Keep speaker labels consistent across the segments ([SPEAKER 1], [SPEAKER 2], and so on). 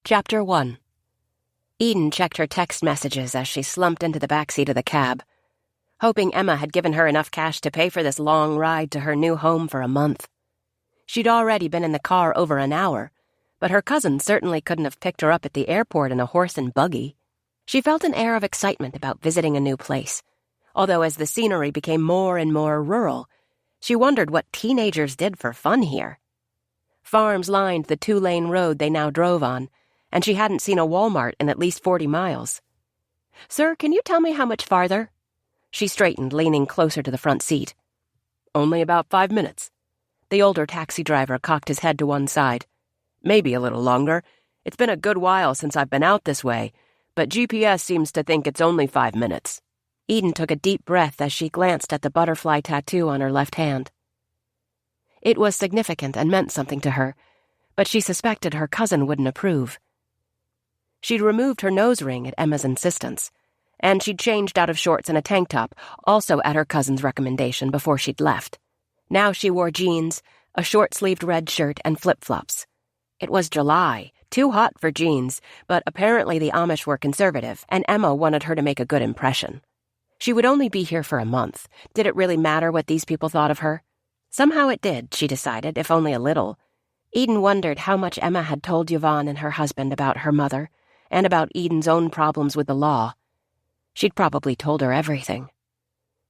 [SPEAKER 1] Chapter 1. Eden checked her text messages as she slumped into the backseat of the cab, hoping Emma had given her enough cash to pay for this long ride to her new home for a month. She'd already been in the car over an hour, but her cousin certainly couldn't have picked her up at the airport in a horse and buggy. She felt an air of excitement about visiting a new place, although as the scenery became more and more rural, she wondered what teenagers did for fun here. Farms lined the 2-lane road they now drove on, and she hadn't seen a Walmart in at least 40 miles. "Sir, can you tell me how much farther?" She straightened, leaning closer to the front seat. "Only about 5 minutes." The older taxi driver cocked his head to one side. "Maybe a little longer. It's been a good while since I've been out this way, but GPS seems to think it's only 5 minutes. Eden took a deep breath as she glanced at the butterfly tattoo on her left hand. It was significant and meant something to her, but she suspected her cousin wouldn't approve. She'd removed her nose ring at Emma's insistence, and she'd changed out of shorts and a tank top, also at her cousin's recommendation, before she'd left. Now she wore jeans, a short-sleeved red shirt, and flip-flops. It was July, too hot for jeans, but apparently the Amish were conservative, and Emma wanted her to make a good impression. She would only be here for a month. Did it really matter what these people thought of her? Somehow it did, she decided, if only a little. Eden wondered how much Emma had told Yvonne and her husband about her mother, and about Eden's own problems with the law. She'd probably told her everything.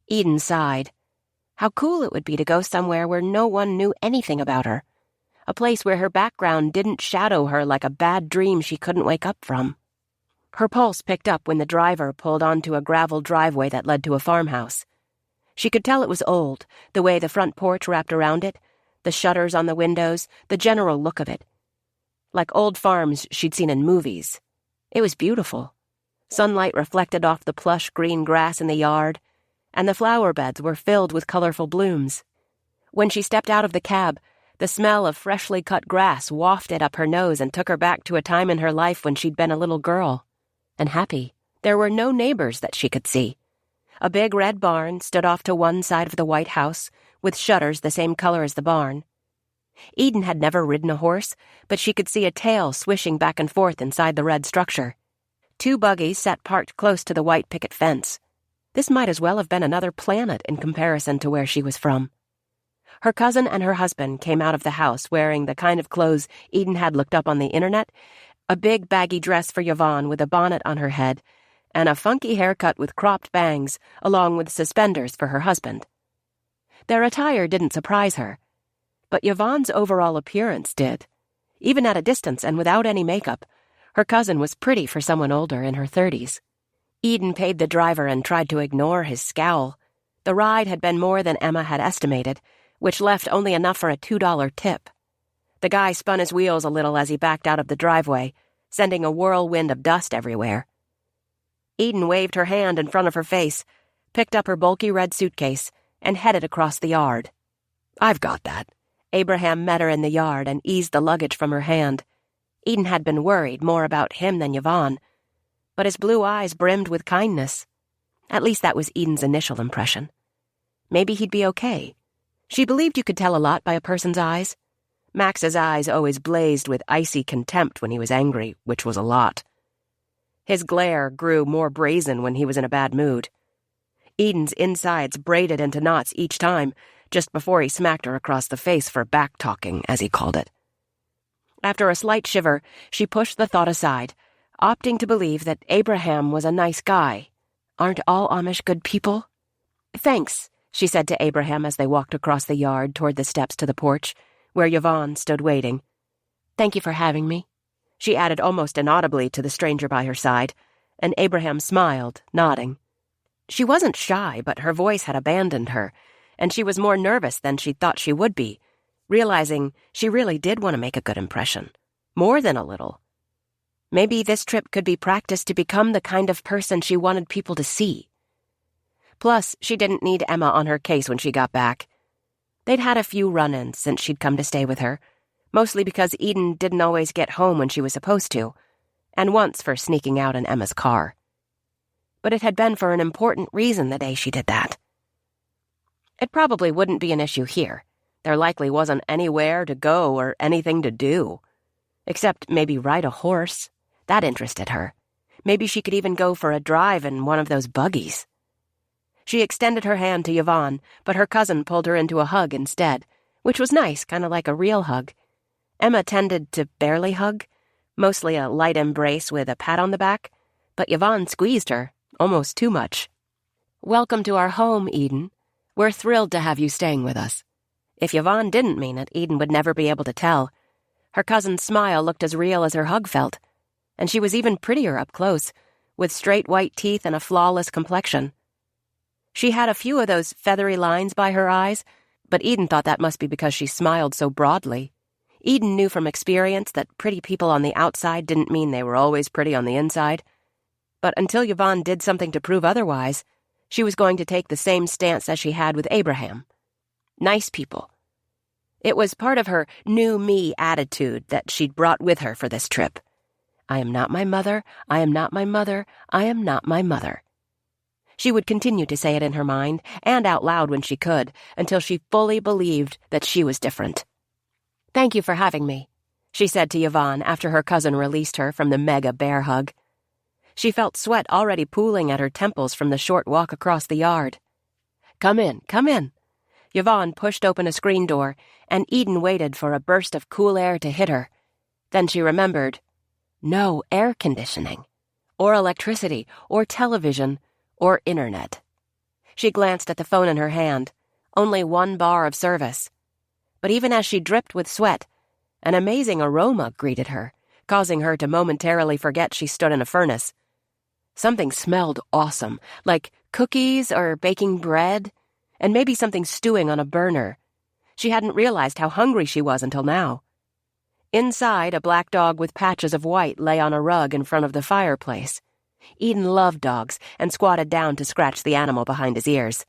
[SPEAKER 1] Eden sighed. How cool it would be to go somewhere where no one knew anything about her. A place where her background didn't shadow her like a bad dream she couldn't wake up from. Her pulse picked up when the driver pulled onto a gravel driveway that led to a farmhouse. She could tell it was old, the way the front porch wrapped around it, the shutters on the windows, the general look of it. Like old farms she'd seen in movies. It was beautiful. Sunlight reflected off the plush green grass in the yard, and the flower beds were filled with colorful blooms. When she stepped out of the cab, the smell of freshly cut grass wafted up her nose and took her back to a time in her life when she'd been a little girl. And happy. There were no neighbors that she could see. A big red barn stood off to one side of the white house, with shutters the same color as the barn. Eden had never ridden a horse, but she could see a tail swishing back and forth inside the red structure. 2 buggies sat parked close to the white picket fence. This might as well have been another planet in comparison to where she was from. Her cousin and her husband came out of the house wearing the kind of clothes Eden had looked up on the internet, a big baggy dress for Yvonne with a bonnet on her head, and a funky haircut with cropped bangs, along with suspenders for her husband. Their attire didn't surprise her, but Yvonne's overall appearance did. Even at a distance and without any makeup, her cousin was pretty for someone older, in her 30s. Eden paid the driver and tried to ignore his scowl. The ride had been more than Emma had estimated, which left only enough for a $2 tip. The guy spun his wheels a little as he backed out of the driveway, sending a whirlwind of dust everywhere. Eden waved her hand in front of her face, picked up her bulky red suitcase, and headed across the yard. "I've got that." Abraham met her in the yard and eased the luggage from her hand. Eden had been worried more about him than Yvonne, but his blue eyes brimmed with kindness. At least that was Eden's initial impression. Maybe he'd be okay. She believed you could tell a lot by a person's eyes. Max's eyes always blazed with icy contempt when he was angry, which was a lot. His glare grew more brazen when he was in a bad mood. Eden's insides braided into knots each time, just before he smacked her across the face for back-talking, as he called it. After a slight shiver, she pushed the thought aside, opting to believe that Abraham was a nice guy. Aren't all Amish good people? "Thanks," she said to Abraham as they walked across the yard toward the steps to the porch, where Yvonne stood waiting. "Thank you for having me," she added almost inaudibly to the stranger by her side, and Abraham smiled, nodding. She wasn't shy, but her voice had abandoned her, and she was more nervous than she'd thought she would be, realizing she really did want to make a good impression. More than a little. Maybe this trip could be practice to become the kind of person she wanted people to see. Plus, she didn't need Emma on her case when she got back. They'd had a few run-ins since she'd come to stay with her, mostly because Eden didn't always get home when she was supposed to, and once for sneaking out in Emma's car. But it had been for an important reason the day she did that. It probably wouldn't be an issue here. There likely wasn't anywhere to go or anything to do. Except maybe ride a horse. That interested her. Maybe she could even go for a drive in one of those buggies. She extended her hand to Yvonne, but her cousin pulled her into a hug instead, which was nice, kind of like a real hug. Emma tended to barely hug, mostly a light embrace with a pat on the back, but Yvonne squeezed her, almost too much. "Welcome to our home, Eden. We're thrilled to have you staying with us." If Yvonne didn't mean it, Eden would never be able to tell. Her cousin's smile looked as real as her hug felt, and she was even prettier up close, with straight white teeth and a flawless complexion. She had a few of those feathery lines by her eyes, but Eden thought that must be because she smiled so broadly. Eden knew from experience that pretty people on the outside didn't mean they were always pretty on the inside. But until Yvonne did something to prove otherwise, she was going to take the same stance as she had with Abraham. Nice people. It was part of her new me attitude that she'd brought with her for this trip. I am not my mother, I am not my mother, I am not my mother. She would continue to say it in her mind, and out loud when she could, until she fully believed that she was different. "Thank you for having me," she said to Yvonne after her cousin released her from the mega bear hug. She felt sweat already pooling at her temples from the short walk across the yard. Come in, come in." Yvonne pushed open a screen door, and Eden waited for a burst of cool air to hit her. Then she remembered. No air conditioning, or electricity, or television, or internet. She glanced at the phone in her hand. Only one bar of service. But even as she dripped with sweat, an amazing aroma greeted her, causing her to momentarily forget she stood in a furnace. Something smelled awesome, like cookies or baking bread, and maybe something stewing on a burner. She hadn't realized how hungry she was until now. Inside, a black dog with patches of white lay on a rug in front of the fireplace. Eden loved dogs and squatted down to scratch the animal behind his ears.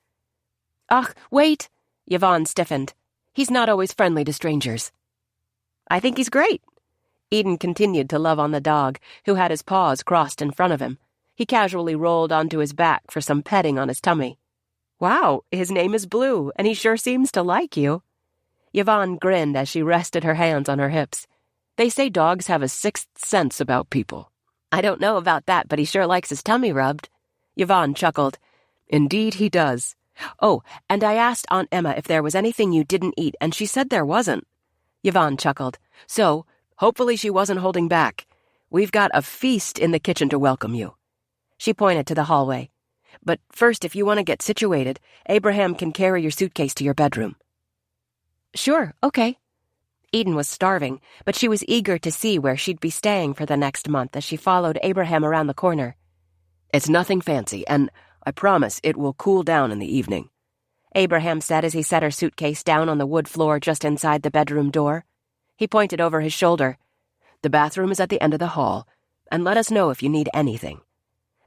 [SPEAKER 1] "Ach, wait!" Yvonne stiffened. "He's not always friendly to strangers." "I think he's great." Eden continued to love on the dog, who had his paws crossed in front of him. He casually rolled onto his back for some petting on his tummy. "Wow, his name is Blue, and he sure seems to like you." Yvonne grinned as she rested her hands on her hips. "They say dogs have a sixth sense about people." "I don't know about that, but he sure likes his tummy rubbed." Yvonne chuckled. "Indeed he does. Oh, and I asked Aunt Emma if there was anything you didn't eat, and she said there wasn't." Yvonne chuckled. "So, hopefully she wasn't holding back. We've got a feast in the kitchen to welcome you." She pointed to the hallway. "But first, if you want to get situated, Abraham can carry your suitcase to your bedroom." "Sure, okay." Eden was starving, but she was eager to see where she'd be staying for the next month as she followed Abraham around the corner. "It's nothing fancy, and I promise it will cool down in the evening," Abraham said as he set her suitcase down on the wood floor just inside the bedroom door. He pointed over his shoulder. "The bathroom is at the end of the hall, and let us know if you need anything."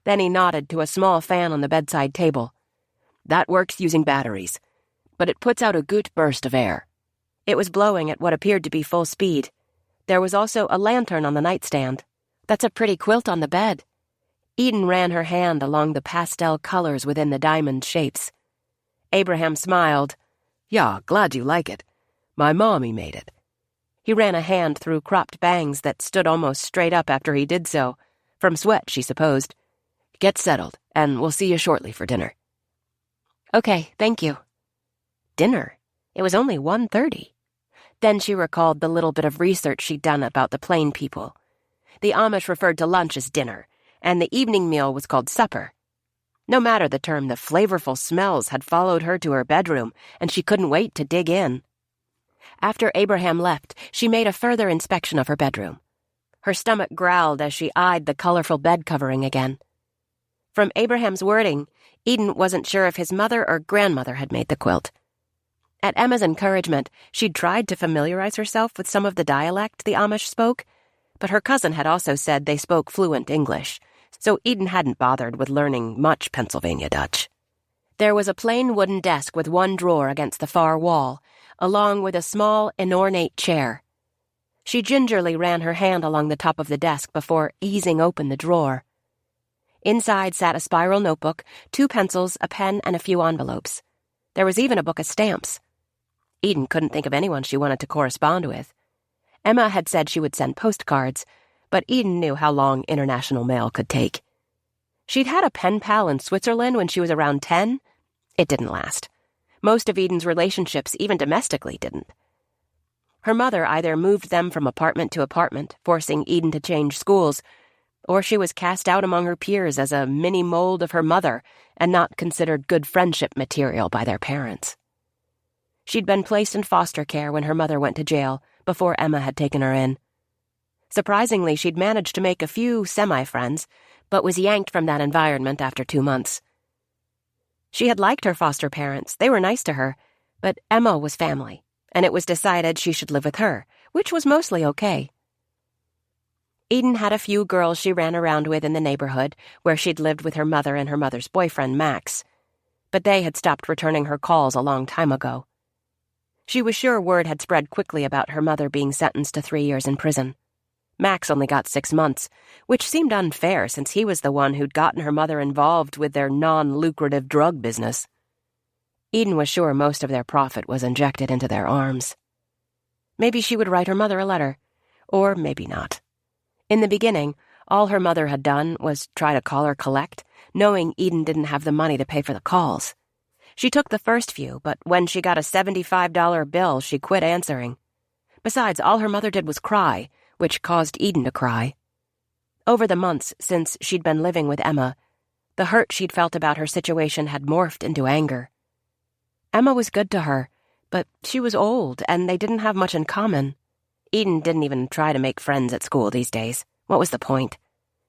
[SPEAKER 1] Then he nodded to a small fan on the bedside table. "That works using batteries, but it puts out a good burst of air." It was blowing at what appeared to be full speed. There was also a lantern on the nightstand. "That's a pretty quilt on the bed." Eden ran her hand along the pastel colors within the diamond shapes. Abraham smiled. "Yeah, glad you like it. My mommy made it." He ran a hand through cropped bangs that stood almost straight up after he did so. From sweat, she supposed. "Get settled, and we'll see you shortly for dinner." "Okay, thank you." Dinner? It was only 1:30. Then she recalled the little bit of research she'd done about the Plain people. The Amish referred to lunch as dinner, and the evening meal was called supper. No matter the term, the flavorful smells had followed her to her bedroom, and she couldn't wait to dig in. After Abraham left, she made a further inspection of her bedroom. Her stomach growled as she eyed the colorful bed covering again. From Abraham's wording, Eden wasn't sure if his mother or grandmother had made the quilt. At Emma's encouragement, she'd tried to familiarize herself with some of the dialect the Amish spoke, but her cousin had also said they spoke fluent English, so Eden hadn't bothered with learning much Pennsylvania Dutch. There was a plain wooden desk with one drawer against the far wall, along with a small, inornate chair. She gingerly ran her hand along the top of the desk before easing open the drawer. Inside sat a spiral notebook, 2 pencils, a pen, and a few envelopes. There was even a book of stamps. Eden couldn't think of anyone she wanted to correspond with. Emma had said she would send postcards, but Eden knew how long international mail could take. She'd had a pen pal in Switzerland when she was around 10. It didn't last. Most of Eden's relationships, even domestically, didn't. Her mother either moved them from apartment to apartment, forcing Eden to change schools, or she was cast out among her peers as a mini mold of her mother and not considered good friendship material by their parents. She'd been placed in foster care when her mother went to jail, before Emma had taken her in. Surprisingly, she'd managed to make a few semi-friends, but was yanked from that environment after 2 months. She had liked her foster parents. They were nice to her, but Emma was family, and it was decided she should live with her, which was mostly okay. Eden had a few girls she ran around with in the neighborhood, where she'd lived with her mother and her mother's boyfriend, Max, but they had stopped returning her calls a long time ago. She was sure word had spread quickly about her mother being sentenced to 3 years in prison. Max only got 6 months, which seemed unfair since he was the one who'd gotten her mother involved with their non-lucrative drug business. Eden was sure most of their profit was injected into their arms. Maybe she would write her mother a letter, or maybe not. In the beginning, all her mother had done was try to call her collect, knowing Eden didn't have the money to pay for the calls. She took the first few, but when she got a $75 bill, she quit answering. Besides, all her mother did was cry, which caused Eden to cry. Over the months since she'd been living with Emma, the hurt she'd felt about her situation had morphed into anger. Emma was good to her, but she was old, and they didn't have much in common. Eden didn't even try to make friends at school these days. What was the point?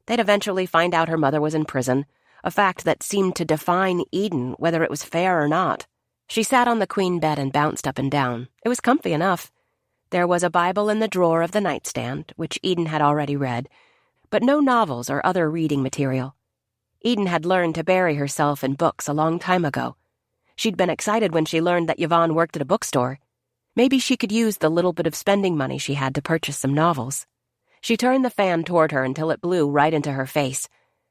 [SPEAKER 1] They'd eventually find out her mother was in prison, a fact that seemed to define Eden, whether it was fair or not. She sat on the queen bed and bounced up and down. It was comfy enough. There was a Bible in the drawer of the nightstand, which Eden had already read, but no novels or other reading material. Eden had learned to bury herself in books a long time ago. She'd been excited when she learned that Yvonne worked at a bookstore. Maybe she could use the little bit of spending money she had to purchase some novels. She turned the fan toward her until it blew right into her face,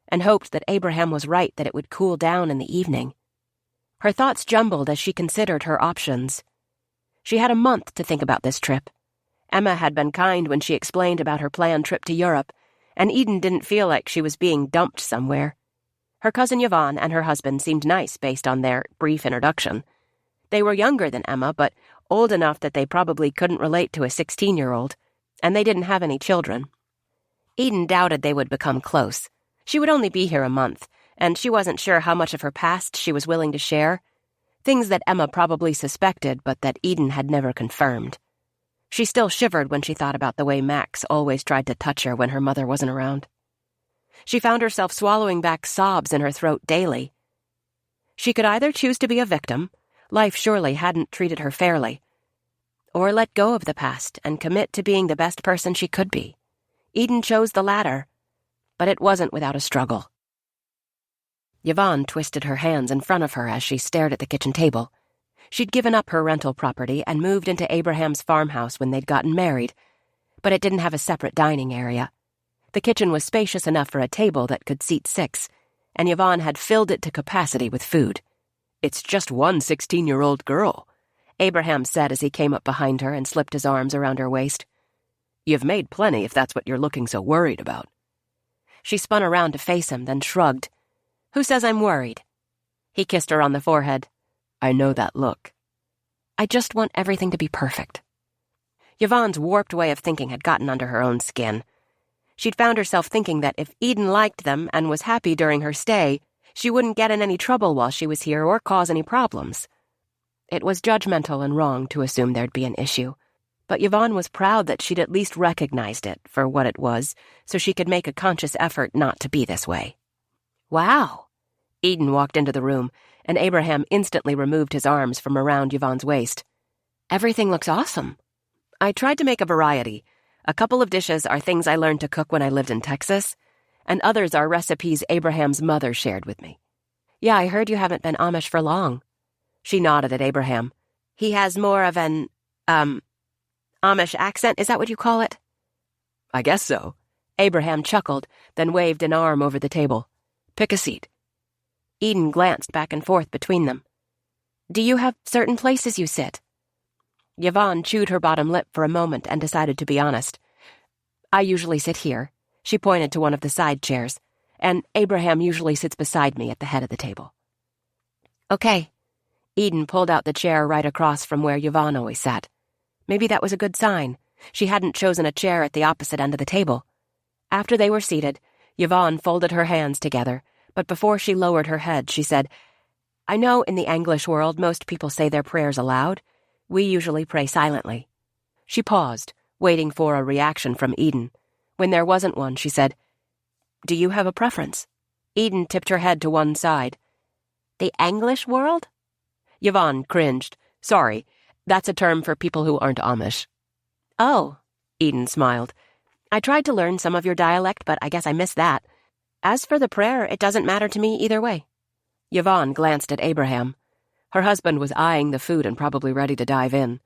[SPEAKER 1] and hoped that Abraham was right that it would cool down in the evening. Her thoughts jumbled as she considered her options. She had a month to think about this trip. Emma had been kind when she explained about her planned trip to Europe, and Eden didn't feel like she was being dumped somewhere. Her cousin Yvonne and her husband seemed nice based on their brief introduction. They were younger than Emma, but old enough that they probably couldn't relate to a 16-year-old, and they didn't have any children. Eden doubted they would become close. She would only be here a month, and she wasn't sure how much of her past she was willing to share. Things that Emma probably suspected, but that Eden had never confirmed. She still shivered when she thought about the way Max always tried to touch her when her mother wasn't around. She found herself swallowing back sobs in her throat daily. She could either choose to be a victim, life surely hadn't treated her fairly, or let go of the past and commit to being the best person she could be. Eden chose the latter, but it wasn't without a struggle. Yvonne twisted her hands in front of her as she stared at the kitchen table. She'd given up her rental property and moved into Abraham's farmhouse when they'd gotten married, but it didn't have a separate dining area. The kitchen was spacious enough for a table that could seat 6, and Yvonne had filled it to capacity with food. "It's just one 16-year-old girl," Abraham said as he came up behind her and slipped his arms around her waist. "You've made plenty if that's what you're looking so worried about." She spun around to face him, then shrugged. "Who says I'm worried?" He kissed her on the forehead. "I know that look." "I just want everything to be perfect." Yvonne's warped way of thinking had gotten under her own skin. She'd found herself thinking that if Eden liked them and was happy during her stay, she wouldn't get in any trouble while she was here or cause any problems. It was judgmental and wrong to assume there'd be an issue, but Yvonne was proud that she'd at least recognized it for what it was, so she could make a conscious effort not to be this way. "Wow." Eden walked into the room, and Abraham instantly removed his arms from around Yvonne's waist. "Everything looks awesome." "I tried to make a variety. A couple of dishes are things I learned to cook when I lived in Texas, and others are recipes Abraham's mother shared with me." "Yeah, I heard you haven't been Amish for long." She nodded at Abraham. "He has more of an, Amish accent, is that what you call it?" "I guess so." Abraham chuckled, then waved an arm over the table. "Pick a seat." Eden glanced back and forth between them. "Do you have certain places you sit?" Yvonne chewed her bottom lip for a moment and decided to be honest. I usually sit here. She pointed to one of the side chairs. And Abraham usually sits beside me at the head of the table. Okay. Eden pulled out the chair right across from where Yvonne always sat. Maybe that was a good sign. She hadn't chosen a chair at the opposite end of the table. After they were seated, Yvonne folded her hands together, but before she lowered her head, she said, I know in the English world most people say their prayers aloud. We usually pray silently. She paused, waiting for a reaction from Eden. When there wasn't one, she said, Do you have a preference? Eden tipped her head to one side. The English world? Yvonne cringed. Sorry, that's a term for people who aren't Amish. Oh, Eden smiled. I tried to learn some of your dialect, but I guess I missed that. As for the prayer, it doesn't matter to me either way. Yvonne glanced at Abraham. Her husband was eyeing the food and probably ready to dive in.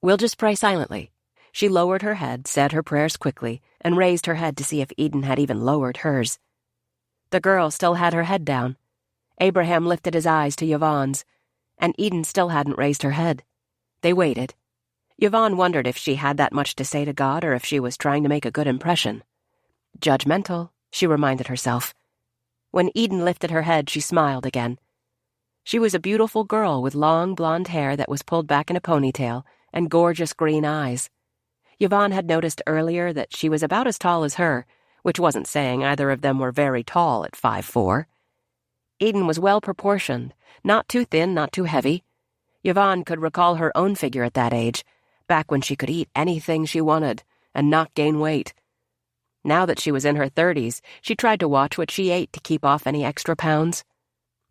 [SPEAKER 1] We'll just pray silently. She lowered her head, said her prayers quickly, and raised her head to see if Eden had even lowered hers. The girl still had her head down. Abraham lifted his eyes to Yvonne's, and Eden still hadn't raised her head. They waited. Yvonne wondered if she had that much to say to God or if she was trying to make a good impression. Judgmental, she reminded herself. When Eden lifted her head, she smiled again. She was a beautiful girl with long blonde hair that was pulled back in a ponytail and gorgeous green eyes. Yvonne had noticed earlier that she was about as tall as her, which wasn't saying either of them were very tall at 5'4". Eden was well-proportioned, not too thin, not too heavy. Yvonne could recall her own figure at that age, back when she could eat anything she wanted and not gain weight. Now that she was in her 30s, she tried to watch what she ate to keep off any extra pounds.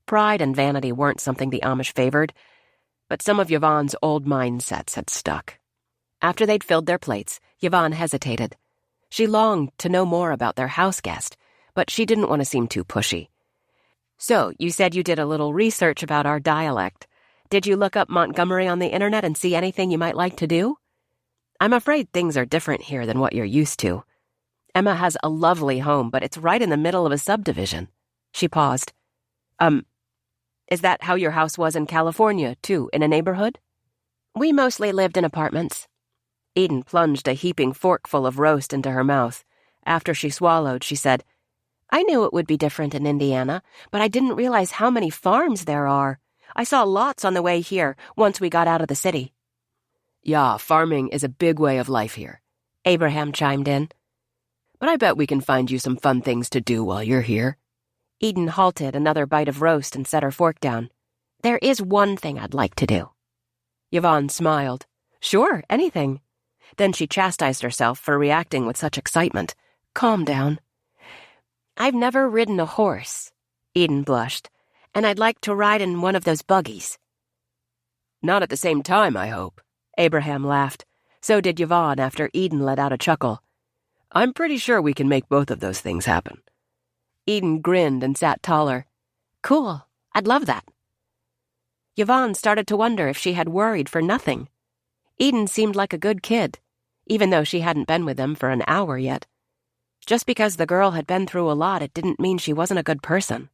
[SPEAKER 1] Pride and vanity weren't something the Amish favored, but some of Yvonne's old mindsets had stuck. After they'd filled their plates, Yvonne hesitated. She longed to know more about their house guest, but she didn't want to seem too pushy. So, you said you did a little research about our dialect. Did you look up Montgomery on the internet and see anything you might like to do? I'm afraid things are different here than what you're used to. Emma has a lovely home, but it's right in the middle of a subdivision. She paused. Is that how your house was in California, too, in a neighborhood? We mostly lived in apartments. Eden plunged a heaping forkful of roast into her mouth. After she swallowed, she said, I knew it would be different in Indiana, but I didn't realize how many farms there are. I saw lots on the way here once we got out of the city. Yeah, farming is a big way of life here, Abraham chimed in. But I bet we can find you some fun things to do while you're here. Eden halted another bite of roast and set her fork down. There is one thing I'd like to do. Yvonne smiled. Sure, anything. Then she chastised herself for reacting with such excitement. Calm down. I've never ridden a horse, Eden blushed, and I'd like to ride in one of those buggies. Not at the same time, I hope. Abraham laughed. So did Yvonne after Eden let out a chuckle. I'm pretty sure we can make both of those things happen. Eden grinned and sat taller. Cool. I'd love that. Yvonne started to wonder if she had worried for nothing. Eden seemed like a good kid, even though she hadn't been with them for an hour yet. Just because the girl had been through a lot, it didn't mean she wasn't a good person.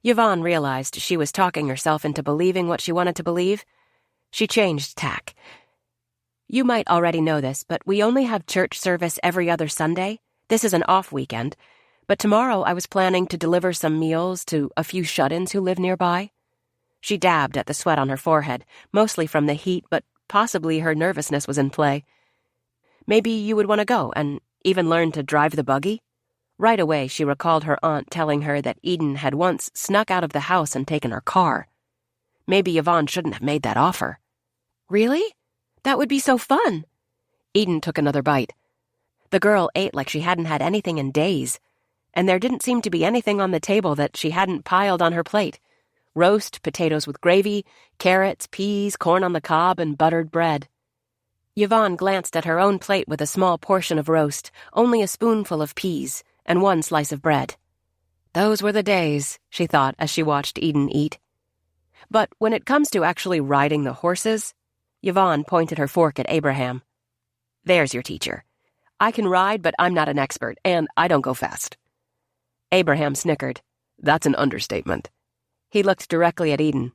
[SPEAKER 1] Yvonne realized she was talking herself into believing what she wanted to believe. She changed tack. You might already know this, but we only have church service every other Sunday. This is an off weekend. But tomorrow I was planning to deliver some meals to a few shut-ins who live nearby. She dabbed at the sweat on her forehead, mostly from the heat, but possibly her nervousness was in play. Maybe you would want to go and even learn to drive the buggy? Right away, she recalled her aunt telling her that Eden had once snuck out of the house and taken her car. Maybe Yvonne shouldn't have made that offer. Really? That would be so fun. Eden took another bite. The girl ate like she hadn't had anything in days, and there didn't seem to be anything on the table that she hadn't piled on her plate. Roast, potatoes with gravy, carrots, peas, corn on the cob, and buttered bread. Yvonne glanced at her own plate with a small portion of roast, only a spoonful of peas, and one slice of bread. Those were the days, she thought as she watched Eden eat. But when it comes to actually riding the horses, Yvonne pointed her fork at Abraham. There's your teacher. I can ride, but I'm not an expert, and I don't go fast. Abraham snickered. That's an understatement. He looked directly at Eden.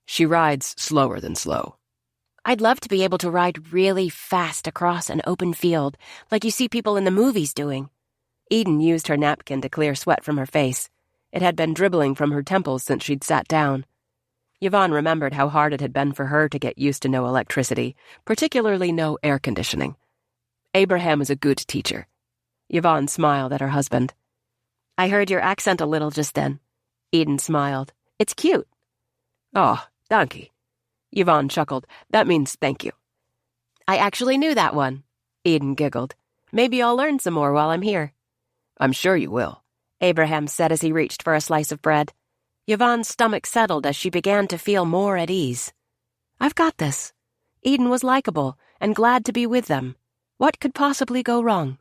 [SPEAKER 1] She rides slower than slow. I'd love to be able to ride really fast across an open field, like you see people in the movies doing. Eden used her napkin to clear sweat from her face. It had been dribbling from her temples since she'd sat down. Yvonne remembered how hard it had been for her to get used to no electricity, particularly no air conditioning. Abraham was a good teacher. Yvonne smiled at her husband. I heard your accent a little just then. Eden smiled. It's cute. Oh, donkey. Yvonne chuckled. That means thank you. I actually knew that one. Eden giggled. Maybe I'll learn some more while I'm here. I'm sure you will, Abraham said as he reached for a slice of bread. Yvonne's stomach settled as she began to feel more at ease. I've got this. Eden was likable and glad to be with them. What could possibly go wrong?